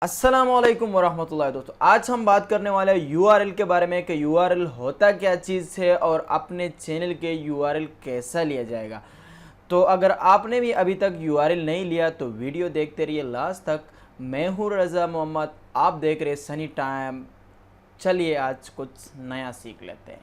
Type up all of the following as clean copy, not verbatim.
अस्सलामुअलैकुम वरहमतुल्लाहि। दोस्तों आज हम बात करने वाले हैं यूआरएल के बारे में कि यूआरएल होता क्या चीज़ है और अपने चैनल के यूआरएल कैसा लिया जाएगा। तो अगर आपने भी अभी तक यूआरएल नहीं लिया तो वीडियो देखते रहिए लास्ट तक। मैं हूँ रज़ा मोहम्मद, आप देख रहे सनी टाइम। चलिए आज कुछ नया सीख लेते हैं।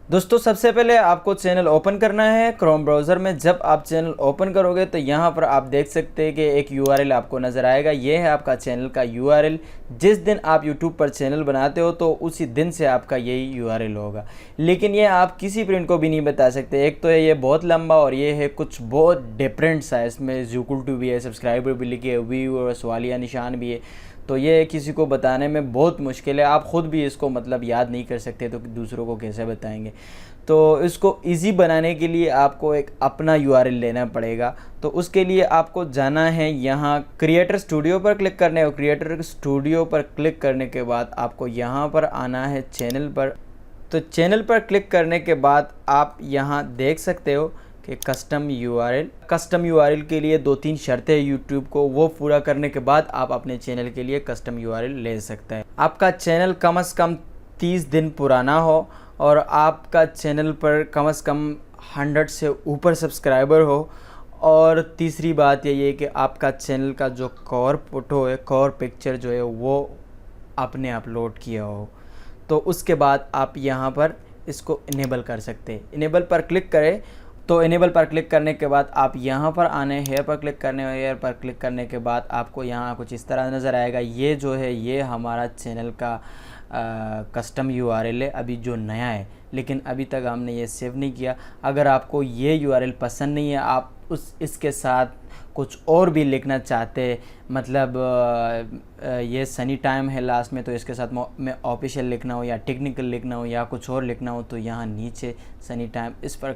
दोस्तों सबसे पहले आपको चैनल ओपन करना है क्रोम ब्राउज़र में। जब आप चैनल ओपन करोगे तो यहाँ पर आप देख सकते हैं कि एक यूआरएल आपको नज़र आएगा। ये है आपका चैनल का यूआरएल। जिस दिन आप यूट्यूब पर चैनल बनाते हो तो उसी दिन से आपका यही यूआरएल होगा, लेकिन ये आप किसी प्रिंट को भी नहीं बता सकते। एक तो है ये बहुत लंबा और ये है कुछ बहुत डिफरेंट सा। इसमें ज़ुकुल टू भी है, सब्सक्राइबर भी लिखे, व्यूअर्स वालिया निशान भी है। तो ये किसी को बताने में बहुत मुश्किल है। आप ख़ुद भी इसको मतलब याद नहीं कर सकते तो दूसरों को कैसे बताएंगे। तो इसको इजी बनाने के लिए आपको एक अपना यूआरएल लेना पड़ेगा। तो उसके लिए आपको जाना है यहाँ क्रिएटर स्टूडियो पर क्लिक करने और क्रिएटर स्टूडियो पर क्लिक करने के बाद आपको यहाँ पर आना है चैनल पर। तो चैनल पर क्लिक करने के बाद आप यहाँ देख सकते हो कि कस्टम यूआरएल के लिए 2-3 शर्तें यूट्यूब को, वो पूरा करने के बाद आप अपने चैनल के लिए कस्टम यूआरएल ले सकते हैं। आपका चैनल कम से कम 30 दिन पुराना हो और आपका चैनल पर कम से कम 100 से ऊपर सब्सक्राइबर हो। और तीसरी बात ये है कि आपका चैनल का जो कोर फोटो है, कोर पिक्चर जो है वो आपने अपलोड किया हो। तो उसके बाद आप यहाँ पर इसको इनेबल कर सकते हैं। इनेबल पर क्लिक करें। तो इनेबल पर क्लिक करने के बाद आप यहाँ पर आने, हेयर पर क्लिक करने, हेयर पर क्लिक करने के बाद आपको यहाँ कुछ इस तरह नज़र आएगा। ये जो है ये हमारा चैनल का कस्टम यूआरएल है, अभी जो नया है, लेकिन अभी तक हमने ये सेव नहीं किया। अगर आपको ये यूआरएल पसंद नहीं है, आप इसके साथ कुछ और भी लिखना चाहते हैं, मतलब ये सनी टाइम है लास्ट में, तो इसके साथ मैं ऑफिशियल लिखना हो या टेक्निकल लिखना हो या कुछ और लिखना हो तो यहाँ नीचे सनी टाइम इस पर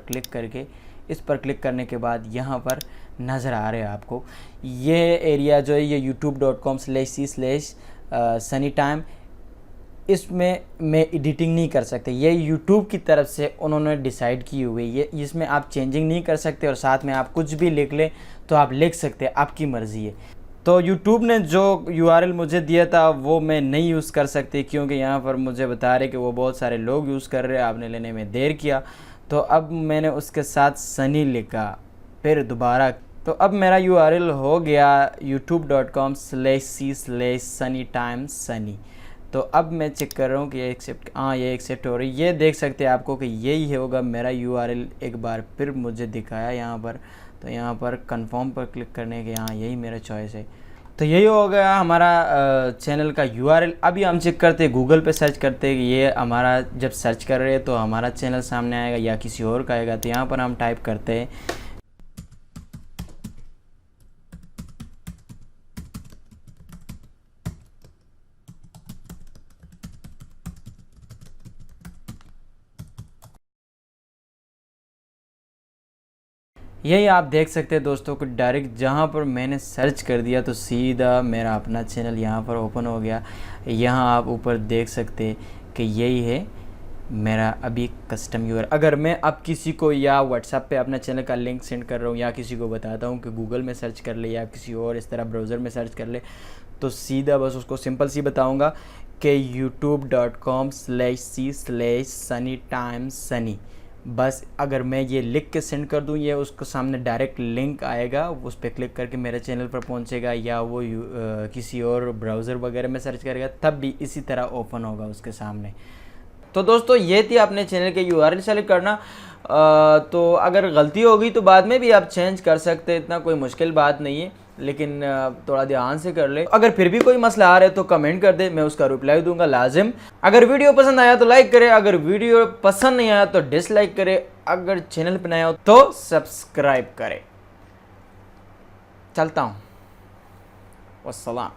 क्लिक करने के बाद यहाँ पर नज़र आ रहे हैं आपको ये एरिया जो है ये youtube.com/c/सनी टाइम। इसमें मैं एडिटिंग नहीं कर सकते, ये यूट्यूब की तरफ से उन्होंने डिसाइड की हुई है। इसमें आप चेंजिंग नहीं कर सकते और साथ में आप कुछ भी लिख लें तो आप लिख सकते हैं, आपकी मर्ज़ी है। तो यूट्यूब ने जो यूआरएल मुझे दिया था वो मैं नहीं यूज़ कर सकती, क्योंकि यहाँ पर मुझे बता रहे कि वो बहुत सारे लोग यूज़ कर रहे हैं, आपने लेने में देर किया। तो अब मैंने उसके साथ सनी लिखा, फिर दोबारा। तो अब मेरा यूआरएल हो गया youtube.com/c/sunnytimessunny। तो अब मैं चेक कर रहा हूँ कि ये एक्सेप्ट हो रही है। ये देख सकते हैं आपको कि यही होगा मेरा यूआरएल। एक बार फिर मुझे दिखाया यहाँ पर, तो यहाँ पर कंफर्म पर क्लिक करने के यहाँ यही मेरा चॉइस है। तो यही हो गया हमारा चैनल का यूआरएल। अभी हम चेक करते हैं, गूगल पे सर्च करते हैं कि ये हमारा, जब सर्च कर रहे हैं तो हमारा चैनल सामने आएगा या किसी और का आएगा। तो यहाँ पर हम टाइप करते हैं यही आप देख सकते हैं दोस्तों को डायरेक्ट जहाँ पर मैंने सर्च कर दिया तो सीधा मेरा अपना चैनल यहाँ पर ओपन हो गया। यहाँ आप ऊपर देख सकते हैं कि यही है मेरा अभी कस्टम यूआरएल। अगर मैं अब किसी को या व्हाट्सएप पे अपना चैनल का लिंक सेंड कर रहा हूँ या किसी को बताता हूँ कि गूगल में सर्च कर ले या किसी और इस तरह ब्राउज़र में सर्च कर ले, तो सीधा बस उसको सिंपल सी बताऊँगा कि youtube.com/c/sunnytimessunny। बस अगर मैं ये लिख के सेंड कर दूँ, ये उसको सामने डायरेक्ट लिंक आएगा, उस पर क्लिक करके मेरे चैनल पर पहुँचेगा, या वो किसी और ब्राउज़र वगैरह में सर्च करेगा तब भी इसी तरह ओपन होगा उसके सामने। तो दोस्तों ये थी अपने चैनल के यूआरएल सेलेक्ट करना। तो अगर गलती होगी तो बाद में भी आप चेंज कर सकते हैं, इतना कोई मुश्किल बात नहीं है, लेकिन थोड़ा ध्यान से कर ले। अगर फिर भी कोई मसला आ रहा है तो कमेंट कर दे, मैं उसका रिप्लाई दूंगा लाजिम। अगर वीडियो पसंद आया तो लाइक करें, अगर वीडियो पसंद नहीं आया तो डिसलाइक करें, अगर चैनल पर नया हो तो सब्सक्राइब करें। चलता हूँ, वस्सलाम।